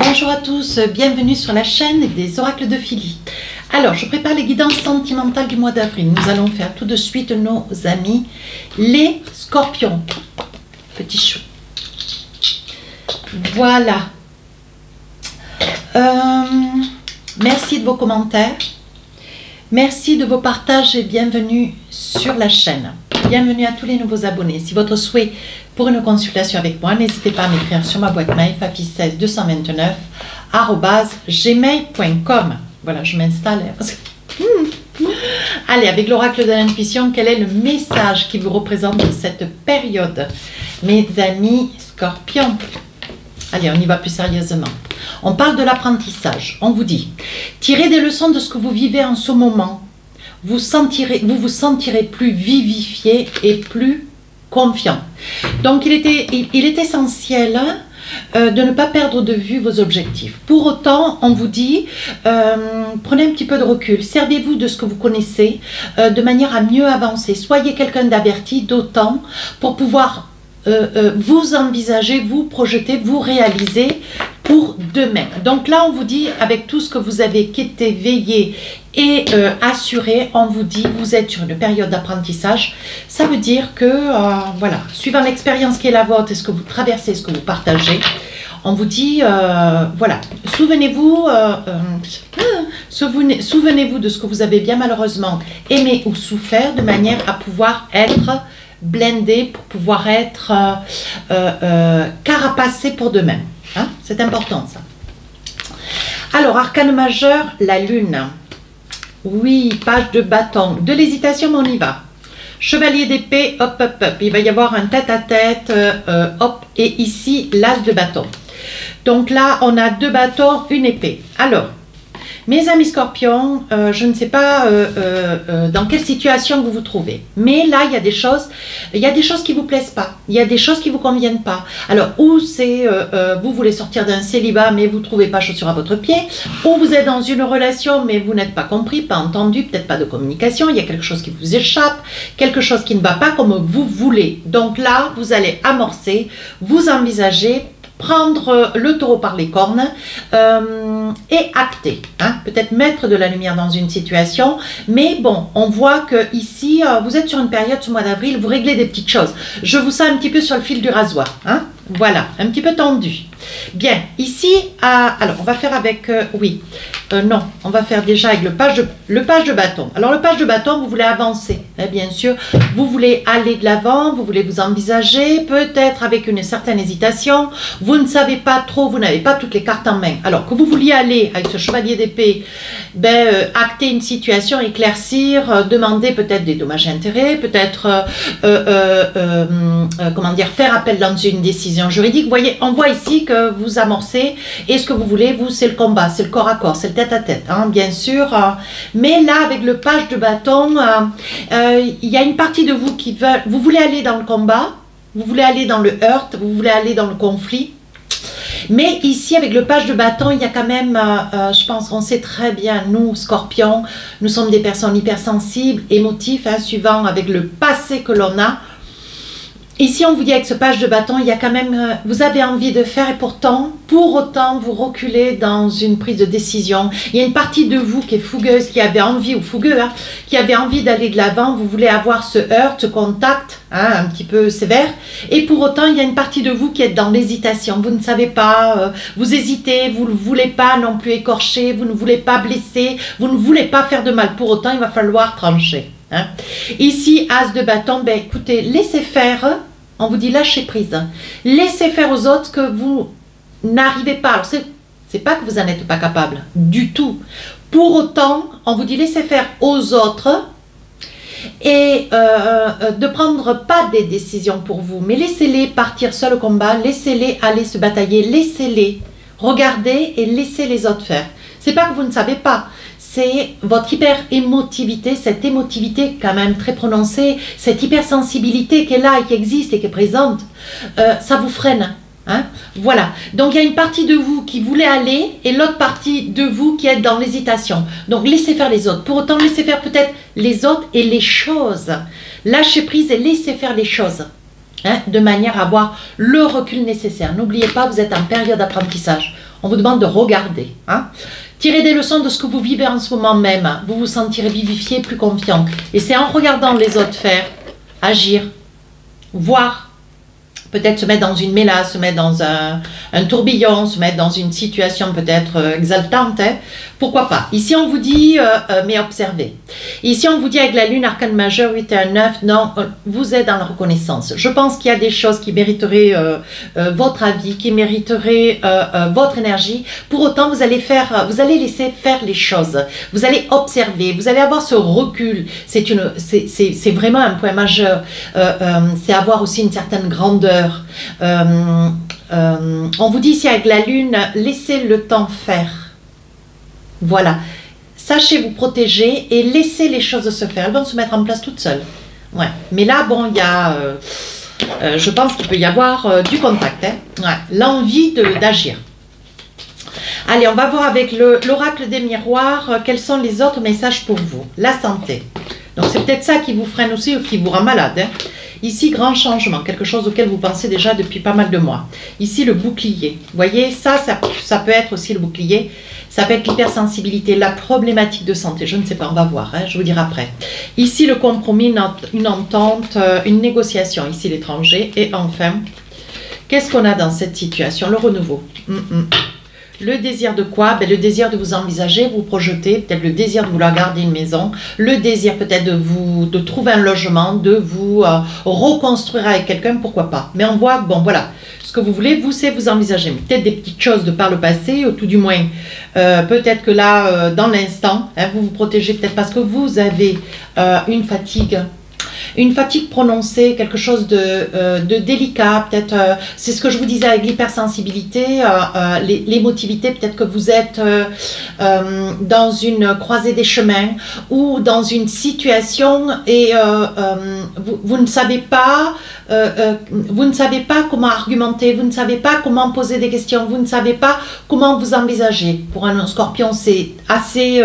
Bonjour à tous, bienvenue sur la chaîne des oracles de Philly. Alors, je prépare les guidances sentimentales du mois d'avril. Nous allons faire tout de suite nos amis, les scorpions. Petit chou. Voilà. Merci de vos commentaires. Merci de vos partages et bienvenue sur la chaîne. Bienvenue à tous les nouveaux abonnés. Si votre souhait pour une consultation avec moi, n'hésitez pas à m'écrire sur ma boîte mail fafi16 229@gmail.com. Voilà, je m'installe. Allez, avec l'oracle de l'intuition, quel est le message qui vous représente dans cette période, mes amis scorpions? Allez, on y va plus sérieusement. On parle de l'apprentissage. On vous dit, tirez des leçons de ce que vous vivez en ce moment. Vous vous sentirez plus vivifié et plus confiant. Donc, il est essentiel de ne pas perdre de vue vos objectifs. Pour autant, on vous dit, prenez un petit peu de recul, servez-vous de ce que vous connaissez de manière à mieux avancer. Soyez quelqu'un d'averti, d'autant pour pouvoir vous envisager, vous projeter, vous réaliser pour demain. Donc là, on vous dit, avec tout ce que vous avez quêté, veillé et assuré, on vous dit, vous êtes sur une période d'apprentissage. Ça veut dire que, voilà, suivant l'expérience qui est la vôtre et ce que vous traversez, ce que vous partagez, on vous dit, voilà, souvenez-vous de ce que vous avez bien malheureusement aimé ou souffert, de manière à pouvoir être blindé, pour pouvoir être carapacé pour demain. Hein? C'est important ça. Alors, arcane majeur, la lune. Oui, page de bâton. De l'hésitation, mais on y va. Chevalier d'épée, hop, hop, hop. Il va y avoir un tête-à-tête, hop. Et ici, l'as de bâton. Donc là, on a deux bâtons, une épée. Alors, mes amis scorpions, je ne sais pas dans quelle situation vous vous trouvez. Mais là, il y a des choses qui ne vous plaisent pas. Il y a des choses qui ne vous conviennent pas. Alors, ou c'est, vous voulez sortir d'un célibat, mais vous ne trouvez pas chaussure à votre pied. Ou vous êtes dans une relation, mais vous n'êtes pas compris, pas entendu, peut-être pas de communication. Il y a quelque chose qui vous échappe, quelque chose qui ne va pas comme vous voulez. Donc là, vous allez amorcer, vous envisager, prendre le taureau par les cornes et acter, hein, peut-être mettre de la lumière dans une situation, mais bon, on voit que ici, vous êtes sur une période, ce mois d'avril, vous réglez des petites choses. Je vous sens un petit peu sur le fil du rasoir, hein, voilà, un petit peu tendu. Bien, ici, alors on va faire avec, non, on va faire déjà avec le page de bâton. Alors le page de bâton, vous voulez avancer, hein, bien sûr, vous voulez aller de l'avant, vous voulez vous envisager, peut-être avec une certaine hésitation, vous ne savez pas trop, vous n'avez pas toutes les cartes en main. Alors que vous vouliez aller avec ce chevalier d'épée, acter une situation, éclaircir, demander peut-être des dommages et intérêts, peut-être, comment dire, faire appel dans une décision juridique. Vous voyez, on voit ici que vous amorcez et ce que vous voulez, vous, c'est le combat, c'est le corps à corps, c'est le tête-à-tête, hein, bien sûr. Mais là, avec le page de bâton, il y a une partie de vous qui veut, vous voulez aller dans le combat, vous voulez aller dans le heurt, vous voulez aller dans le conflit. Mais ici, avec le page de bâton, il y a quand même, je pense qu'on sait très bien, nous, scorpions, nous sommes des personnes hypersensibles, émotifs, hein, suivant avec le passé que l'on a. Ici, on vous dit avec ce page de bâton, il y a quand même, vous avez envie de faire et pourtant, pour autant, vous reculez dans une prise de décision. Il y a une partie de vous qui est fougueuse, qui avait envie, ou fougueux, hein, qui avait envie d'aller de l'avant. Vous voulez avoir ce heurt, ce contact, hein, un petit peu sévère. Et pour autant, il y a une partie de vous qui est dans l'hésitation. Vous ne savez pas, vous hésitez, vous ne voulez pas non plus écorcher, vous ne voulez pas blesser, vous ne voulez pas faire de mal. Pour autant, il va falloir trancher. Hein. Ici, as de bâton, ben écoutez, laissez faire, on vous dit lâchez prise, laissez faire aux autres que vous n'arrivez pas. Alors c'est pas que vous n'en êtes pas capable, du tout. Pour autant, on vous dit laissez faire aux autres et de prendre pas des décisions pour vous, mais laissez-les partir seuls au combat, laissez-les aller se batailler, laissez-les regarder et laissez les autres faire. C'est pas que vous ne savez pas. C'est votre hyper-émotivité, cette émotivité quand même très prononcée, cette hypersensibilité qui est là et qui existe et qui est présente, ça vous freine. Hein? Voilà, donc il y a une partie de vous qui voulait aller et l'autre partie de vous qui est dans l'hésitation. Donc laissez faire les autres. Pour autant, laissez faire peut-être les autres et les choses. Lâchez prise et laissez faire les choses. Hein? De manière à avoir le recul nécessaire. N'oubliez pas, vous êtes en période d'apprentissage. On vous demande de regarder. Hein. Tirez des leçons de ce que vous vivez en ce moment même. Vous vous sentirez vivifié, plus confiant. Et c'est en regardant les autres faire, agir, voir, peut-être se mettre dans une mélasse, se mettre dans un tourbillon, se mettre dans une situation peut-être exaltante. Hein. Pourquoi pas? Ici, on vous dit, mais observez. Ici, on vous dit avec la lune, arcane majeure, 8 et 1, 9, non, vous êtes dans la reconnaissance. Je pense qu'il y a des choses qui mériteraient votre avis, qui mériteraient votre énergie. Pour autant, vous allez laisser faire les choses. Vous allez observer, vous allez avoir ce recul. C'est vraiment un point majeur. C'est avoir aussi une certaine grandeur. On vous dit ici avec la lune, laissez le temps faire. Voilà, sachez vous protéger et laissez les choses se faire. Elles vont se mettre en place toutes seules. Ouais. Mais là, bon, il y a, je pense qu'il peut y avoir du contact. Hein. Ouais. L'envie d'agir. Allez, on va voir avec l'oracle des miroirs, quels sont les autres messages pour vous. La santé. Donc c'est peut-être ça qui vous freine aussi ou qui vous rend malade. Hein. Ici, grand changement, quelque chose auquel vous pensez déjà depuis pas mal de mois. Ici, le bouclier. Vous voyez, ça peut être aussi le bouclier. Ça peut être l'hypersensibilité, la problématique de santé. Je ne sais pas, on va voir, hein, je vous dirai après. Ici, le compromis, une entente, une négociation. Ici, l'étranger. Et enfin, qu'est-ce qu'on a dans cette situation? Le renouveau. Le désir de quoi? Ben, le désir de vous envisager, vous projeter, peut-être le désir de vouloir garder une maison, le désir peut-être de trouver un logement, de vous reconstruire avec quelqu'un, pourquoi pas. Mais on voit, bon voilà, ce que vous voulez, vous c'est vous envisager. Peut-être des petites choses de par le passé, ou tout du moins, peut-être que là, dans l'instant, hein, vous vous protégez peut-être parce que vous avez une fatigue prononcée, quelque chose de délicat, peut-être, c'est ce que je vous disais avec l'hypersensibilité, l'émotivité, peut-être que vous êtes dans une croisée des chemins ou dans une situation et vous ne savez pas comment argumenter, vous ne savez pas comment poser des questions, vous ne savez pas comment vous envisager. Pour un scorpion, c'est assez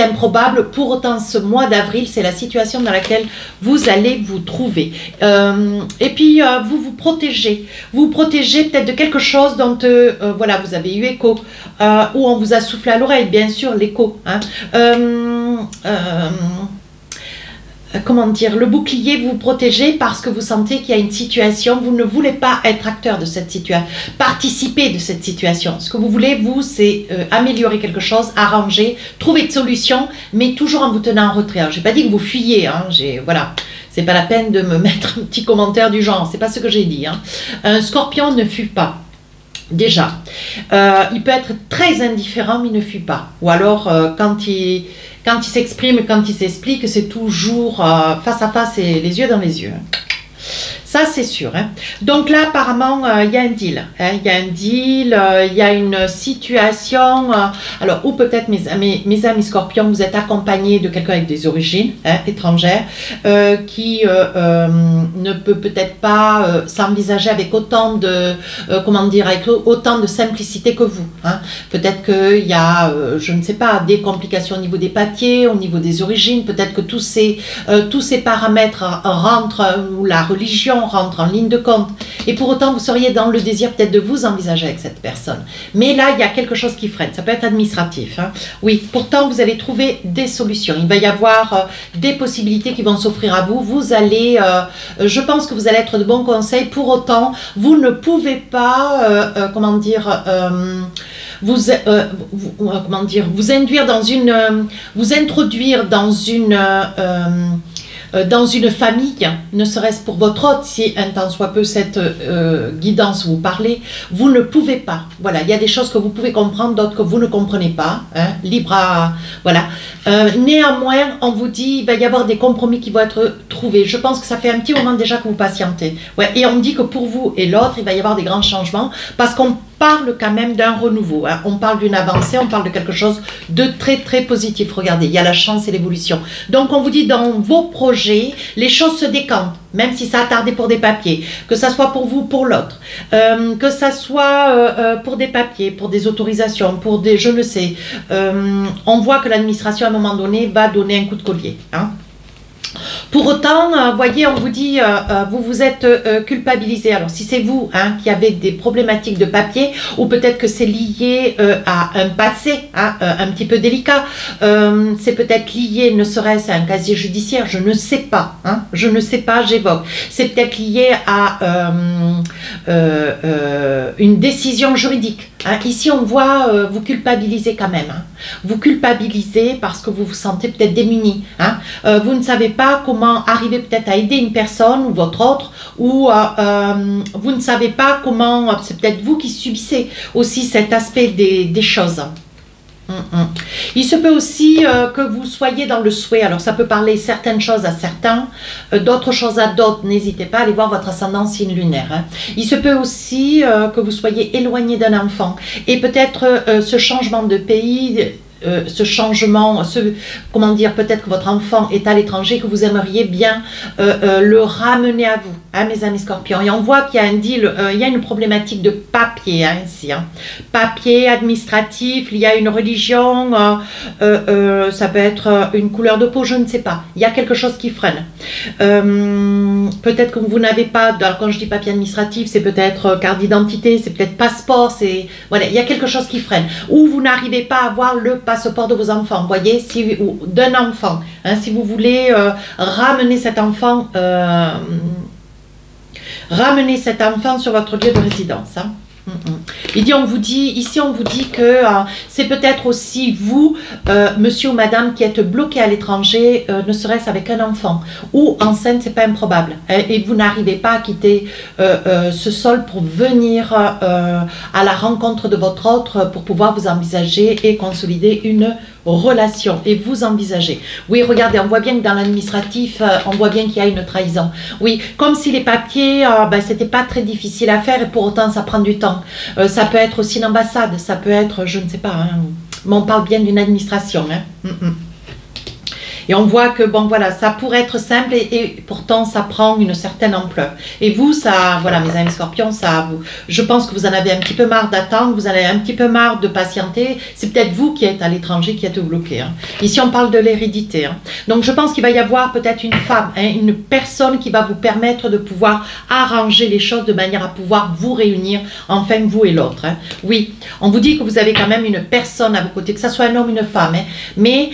improbable. Pour autant, ce mois d'avril, c'est la situation dans laquelle vous allez vous trouver. Et puis, vous vous protégez. Vous vous protégez peut-être de quelque chose dont voilà, vous avez eu écho, ou on vous a soufflé à l'oreille, bien sûr, l'écho. Hein. Comment dire, le bouclier, vous vous protégez parce que vous sentez qu'il y a une situation, vous ne voulez pas être acteur de cette situation, participer de cette situation. Ce que vous voulez, vous, c'est améliorer quelque chose, arranger, trouver de solutions, mais toujours en vous tenant en retrait. Je n'ai pas dit que vous fuyez, hein, voilà. C'est pas la peine de me mettre un petit commentaire du genre, c'est pas ce que j'ai dit. Hein. Un scorpion ne fuit pas. Déjà, il peut être très indifférent, mais il ne fuit pas. Ou alors, quand il s'exprime, quand il s'explique, c'est toujours face à face et les yeux dans les yeux. Ça, c'est sûr. Hein. Donc là, apparemment, il y a un deal. Hein. Il y a un deal, il y a une situation. Alors, ou peut-être, mes amis scorpions, vous êtes accompagnés de quelqu'un avec des origines étrangères qui ne peut peut-être pas s'envisager avec autant de, comment dire, avec autant de simplicité que vous. Hein. Peut-être qu'il y a, je ne sais pas, des complications au niveau des papiers, au niveau des origines. Peut-être que tous ces paramètres rentrent, ou la religion rentre en ligne de compte, et pour autant vous seriez dans le désir peut-être de vous envisager avec cette personne, mais là il y a quelque chose qui freine, ça peut être administratif, hein. Oui, pourtant vous allez trouver des solutions, il va y avoir des possibilités qui vont s'offrir à vous, vous allez, je pense que vous allez être de bons conseils, pour autant vous ne pouvez pas, comment dire, vous introduire dans une famille, ne serait-ce pour votre hôte, si un tant soit peu cette guidance vous parlez, vous ne pouvez pas. Voilà, il y a des choses que vous pouvez comprendre, d'autres que vous ne comprenez pas. Hein, libre à... Voilà. Néanmoins, on vous dit, il va y avoir des compromis qui vont être trouvés. Je pense que ça fait un petit moment déjà que vous patientez. Ouais, et on dit que pour vous et l'autre, il va y avoir des grands changements, parce qu'on parle quand même d'un renouveau. Hein. On parle d'une avancée, on parle de quelque chose de très très positif. Regardez, il y a la chance et l'évolution. Donc on vous dit, dans vos projets, les choses se décantent, même si ça a tardé pour des papiers, que ça soit pour vous, pour l'autre, que ça soit pour des papiers, pour des autorisations, pour des, je ne sais, on voit que l'administration à un moment donné va donner un coup de collier. Hein. Pour autant, voyez, on vous dit, vous vous êtes culpabilisé. Alors, si c'est vous qui avez des problématiques de papier, ou peut-être que c'est lié à un passé un petit peu délicat, c'est peut-être lié, ne serait-ce à un casier judiciaire, je ne sais pas, je ne sais pas, j'évoque. C'est peut-être lié à une décision juridique. Ici, on voit vous culpabiliser quand même. Vous culpabilisez parce que vous vous sentez peut-être démuni. Vous ne savez pas comment arriver peut-être à aider une personne ou votre autre, ou vous ne savez pas comment, c'est peut-être vous qui subissez aussi cet aspect des choses. Il se peut aussi que vous soyez dans le souhait, alors ça peut parler certaines choses à certains, d'autres choses à d'autres, n'hésitez pas à aller voir votre ascendant signe lunaire. Il se peut aussi que vous soyez éloigné d'un enfant, et peut-être ce changement de pays, ce changement, comment dire, peut-être que votre enfant est à l'étranger, que vous aimeriez bien le ramener à vous, mes amis scorpions. Et on voit qu'il y a un deal, il y a une problématique de papier ici. Papier, administratif, il y a une religion, ça peut être une couleur de peau, je ne sais pas. Il y a quelque chose qui freine. Peut-être que vous n'avez pas, alors quand je dis papier administratif, c'est peut-être carte d'identité, c'est peut-être passeport, c'est voilà, il y a quelque chose qui freine. Ou vous n'arrivez pas à avoir le passeport de vos enfants, vous voyez, ou d'un enfant. Si vous voulez ramener cet enfant sur votre lieu de résidence. Il dit, on vous dit, ici on vous dit que c'est peut-être aussi vous, monsieur ou madame, qui êtes bloqué à l'étranger, ne serait-ce avec un enfant, ou enceinte, c'est pas improbable, et vous n'arrivez pas à quitter ce sol pour venir à la rencontre de votre autre, pour pouvoir vous envisager et consolider une relation, et vous envisagez. Oui, regardez, on voit bien que dans l'administratif, on voit bien qu'il y a une trahison. Oui, comme si les papiers, c'était pas très difficile à faire, et pour autant ça prend du temps. Ça peut être aussi l'ambassade, ça peut être, je ne sais pas, mais on parle bien d'une administration. Et on voit que, bon, voilà, ça pourrait être simple et pourtant, ça prend une certaine ampleur. Et vous, ça, voilà, mes amis scorpions, ça, je pense que vous en avez un petit peu marre d'attendre, vous en avez un petit peu marre de patienter. C'est peut-être vous qui êtes à l'étranger, qui êtes bloqué. Ici, on parle de l'hérédité. Donc, je pense qu'il va y avoir peut-être une femme, une personne qui va vous permettre de pouvoir arranger les choses de manière à pouvoir vous réunir, enfin, vous et l'autre. Oui, on vous dit que vous avez quand même une personne à vos côtés, que ce soit un homme ou une femme, mais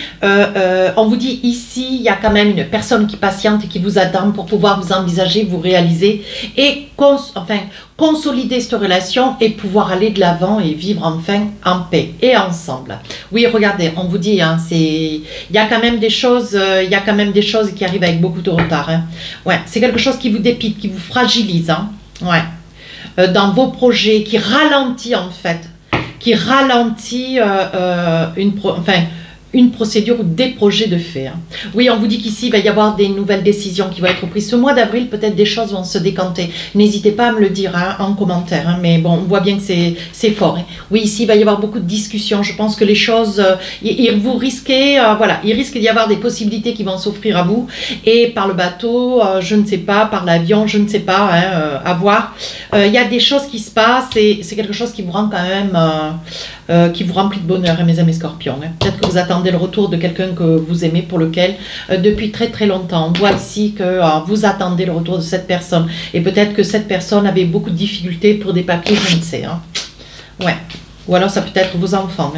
on vous dit ici, il y a quand même une personne qui patiente et qui vous attend pour pouvoir vous envisager, vous réaliser et consolider cette relation et pouvoir aller de l'avant et vivre enfin en paix et ensemble. Oui, regardez, on vous dit, il y a quand même des choses, qui arrivent avec beaucoup de retard. Ouais, c'est quelque chose qui vous dépite, qui vous fragilise. Ouais. Dans vos projets, qui ralentit en fait, une procédure ou des projets de fait. Oui, on vous dit qu'ici, il va y avoir des nouvelles décisions qui vont être prises. Ce mois d'avril, peut-être des choses vont se décanter. N'hésitez pas à me le dire en commentaire. Mais bon, on voit bien que c'est fort. Oui, ici, il va y avoir beaucoup de discussions. Je pense que les choses, vous risquez, il risque d'y avoir des possibilités qui vont s'offrir à vous. Et par le bateau, je ne sais pas, par l'avion, je ne sais pas, à voir. Il y a des choses qui se passent et c'est quelque chose qui vous rend quand même... qui vous remplit de bonheur, mes amis scorpions. Peut-être que vous attendez le retour de quelqu'un que vous aimez, pour lequel, depuis très très longtemps, on voit ici que vous attendez le retour de cette personne. Et peut-être que cette personne avait beaucoup de difficultés pour des papiers, je ne sais. Ouais. Ou alors ça peut être vos enfants.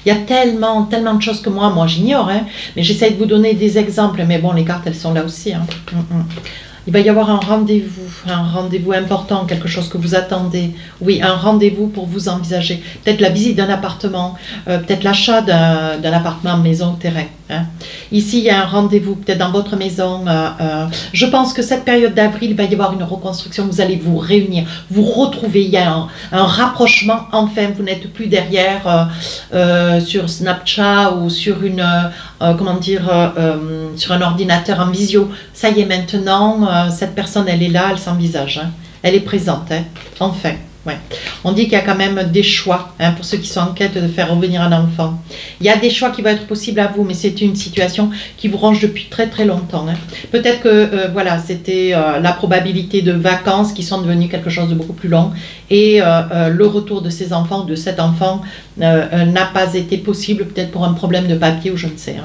Il y a tellement de choses que moi j'ignore. Mais j'essaie de vous donner des exemples. Mais bon, les cartes, elles sont là aussi. Il va y avoir un rendez-vous important, quelque chose que vous attendez. Oui, un rendez-vous pour vous envisager. Peut-être la visite d'un appartement, peut-être l'achat d'un appartement, maison ou terrain. Ici, il y a un rendez-vous, peut-être dans votre maison. Je pense que cette période d'avril, il va y avoir une reconstruction. Vous allez vous réunir, vous retrouver. Il y a un rapprochement. Enfin, vous n'êtes plus derrière sur Snapchat ou sur sur un ordinateur en visio. Ça y est, maintenant, cette personne, elle est là, elle s'envisage. Elle est présente, enfin. Ouais. On dit qu'il y a quand même des choix pour ceux qui sont en quête de faire revenir un enfant. Il y a des choix qui vont être possibles à vous, mais c'est une situation qui vous ronge depuis très très longtemps. Peut-être que c'était la probabilité de vacances qui sont devenues quelque chose de beaucoup plus long et le retour de ces enfants, de cet enfant, n'a pas été possible, peut-être pour un problème de papier ou je ne sais.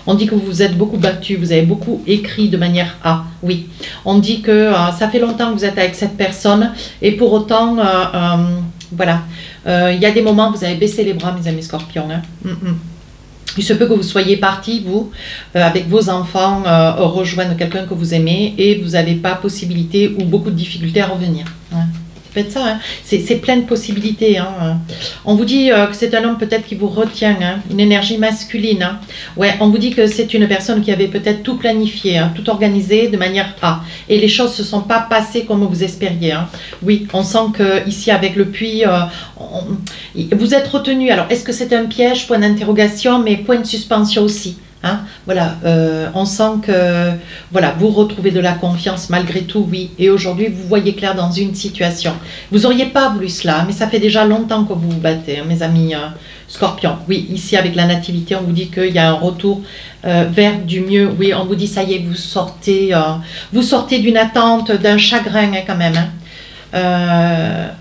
On dit que vous vous êtes beaucoup battu, vous avez beaucoup écrit de manière A, oui. On dit que ça fait longtemps que vous êtes avec cette personne et pour autant, voilà, il y a des moments où vous avez baissé les bras, mes amis scorpions. Hein. Il se peut que vous soyez partis, vous, avec vos enfants, rejoindre quelqu'un que vous aimez et vous n'avez pas possibilité ou beaucoup de difficultés à revenir. Hein. Ça peut être ça, hein. C'est plein de possibilités. Hein. On vous dit que c'est un homme peut-être qui vous retient, hein, une énergie masculine. Hein. Ouais, on vous dit que c'est une personne qui avait peut-être tout planifié, hein, tout organisé de manière A. Et les choses ne se sont pas passées comme vous espériez. Hein. Oui, on sent que ici avec le puits, vous êtes retenu. Alors, est-ce que c'est un piège? Point d'interrogation, mais point de suspension aussi. Hein, voilà, on sent que voilà, vous retrouvez de la confiance malgré tout, oui. Et aujourd'hui, vous voyez clair dans une situation. Vous n'auriez pas voulu cela, mais ça fait déjà longtemps que vous vous battez, hein, mes amis scorpions. Oui, ici avec la nativité, on vous dit qu'il y a un retour vers du mieux. Oui, on vous dit ça y est, vous sortez d'une attente, d'un chagrin hein, quand même. Hein.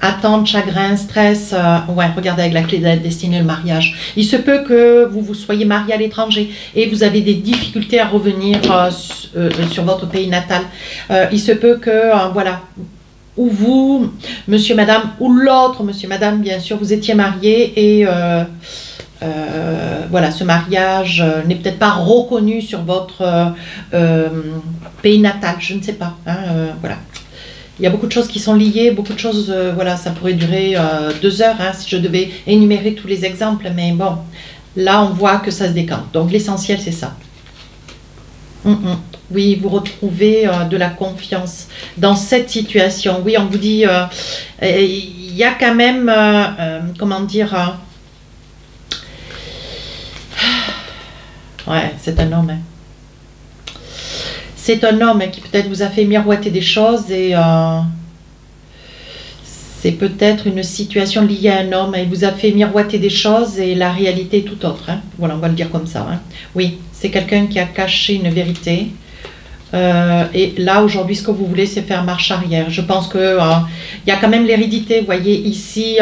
Attente, chagrin, stress, ouais, regardez avec la clé de la destinée, le mariage. Il se peut que vous soyez marié à l'étranger et vous avez des difficultés à revenir sur votre pays natal. Il se peut que, voilà, ou vous, monsieur, madame, ou l'autre, monsieur, madame, bien sûr, vous étiez marié et voilà, ce mariage n'est peut-être pas reconnu sur votre pays natal, je ne sais pas, hein, voilà. Il y a beaucoup de choses qui sont liées, beaucoup de choses, voilà, ça pourrait durer 2 heures hein, si je devais énumérer tous les exemples, mais bon, là on voit que ça se décante. Donc l'essentiel c'est ça. Oui, vous retrouvez de la confiance dans cette situation. Oui, on vous dit, il y a quand même, comment dire, ouais, c'est un homme, hein. C'est un homme qui peut-être vous a fait miroiter des choses et c'est peut-être une situation liée à un homme. Il vous a fait miroiter des choses et la réalité est tout autre. Hein. Voilà, on va le dire comme ça. Hein. Oui, c'est quelqu'un qui a caché une vérité. Et là, aujourd'hui, ce que vous voulez, c'est faire marche arrière. Je pense qu'il y a quand même l'hérédité. Vous voyez, ici,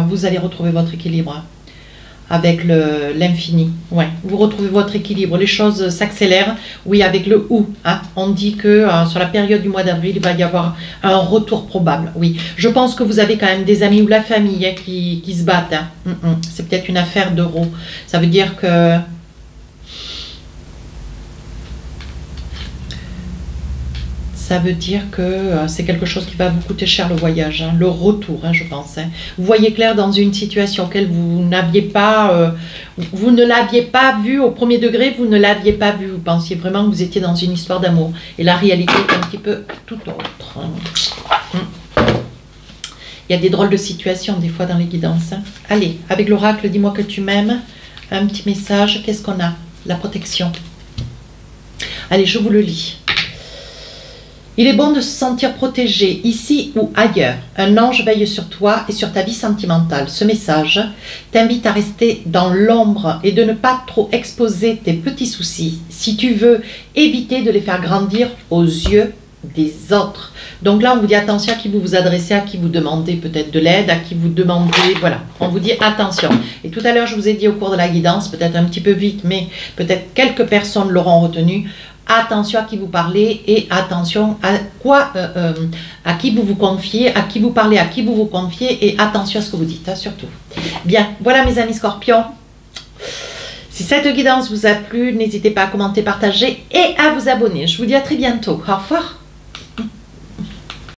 vous allez retrouver votre équilibre. Hein. Avec l'infini, ouais. Vous retrouvez votre équilibre, les choses s'accélèrent, oui, avec le ou, hein. On dit que sur la période du mois d'avril, il va y avoir un retour probable, oui. Je pense que vous avez quand même des amis ou la famille hein, qui se battent, hein. C'est peut-être une affaire d'euros, ça veut dire que... Ça veut dire que c'est quelque chose qui va vous coûter cher le voyage, hein, le retour, hein, je pense. Hein. Vous voyez clair dans une situation auquel vous n'aviez pas, vous ne l'aviez pas vu au premier degré, vous ne l'aviez pas vu. Vous pensiez vraiment que vous étiez dans une histoire d'amour. Et la réalité est un petit peu tout autre. Il y a des drôles de situations des fois dans les guidances. Hein. Allez, avec l'oracle, dis-moi que tu m'aimes. Un petit message, qu'est-ce qu'on a? La protection. Allez, je vous le lis. Il est bon de se sentir protégé, ici ou ailleurs. Un ange veille sur toi et sur ta vie sentimentale. Ce message t'invite à rester dans l'ombre et de ne pas trop exposer tes petits soucis, si tu veux éviter de les faire grandir aux yeux des autres. Donc là, on vous dit attention à qui vous vous adressez, à qui vous demandez peut-être de l'aide, à qui vous demandez, voilà, on vous dit attention. Et tout à l'heure, je vous ai dit au cours de la guidance, peut-être un petit peu vite, mais peut-être quelques personnes l'auront retenu. Attention à qui vous parlez et attention à quoi, à qui vous vous confiez, à qui vous parlez, à qui vous vous confiez et attention à ce que vous dites, hein, surtout. Bien, voilà mes amis scorpions. Si cette guidance vous a plu, n'hésitez pas à commenter, partager et à vous abonner. Je vous dis à très bientôt. Au revoir.